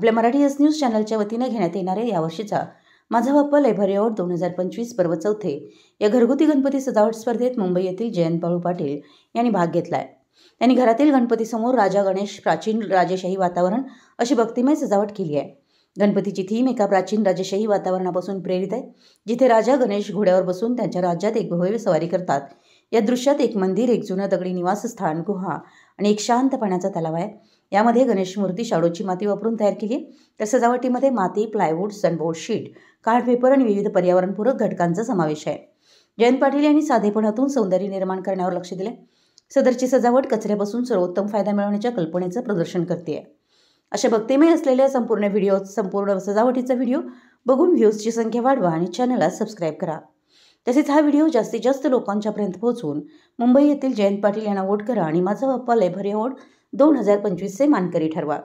आपल्या Marathi S news चॅनलच्या वतीने घेण्यात येणाऱ्या यावर्षीचा माझा बाप्पा लय भारी अवॉर्ड 2025 पर्व चौथे या घरगुती गणपती सजावट स्पर्धेत मुंबई येथील जयंत बाळू पाटील यांनी भाग घेतलाय। त्यांनी घरातील गणपतीसमोर राजा गणेश प्राचीन राजेशाही वातावरण अशी भक्तिमय सजावट केली आहे। गणपतीची थीम एका प्राचीन राजेशाही वातावरणापासून प्रेरित आहे, जिथे राजा गणेश घोड्यावर बसून त्यांच्या राज्यात एक भव्य सवारी करतात। या दृश्यात एक मंदिर, एक जुनं दगडी निवासस्थान, गुहा आणि एक शांत पाण्याचा तलाव आहे। यामध्ये गणेश मूर्ती शाडूची माती वापरून तयार केली आहे, तर सजावटीमध्ये माती, plywood, sunboard sheet, card paper आणि विविध पर्यावरणपूरक घटकांचा समावेश आहे। जयंत पाटील यांनी साधेपणातून सौंदर्य निर्माण करण्यावर लक्ष दिले। सदरची सजावट कचऱ्यापासून सर्वोत्तम फायदा मिळवण्याच्या कल्पनेचं प्रदर्शन करते आहे। अशा भक्तिमय असलेल्या संपूर्ण सजावटीचा व्हिडिओ बघून व्ह्यूजची संख्या वाढवा आणि चॅनलला सबस्क्राईब करा। तसेच हा व्हिडिओ जास्तीत जास्त लोकांच्यापर्यंत पोहोचवून मुंबई येथील जयंत पाटील यांना वोट करा आणि माझा बाप्पा लय भारी अवॉर्ड 2025 चे मानकरी ठरवा।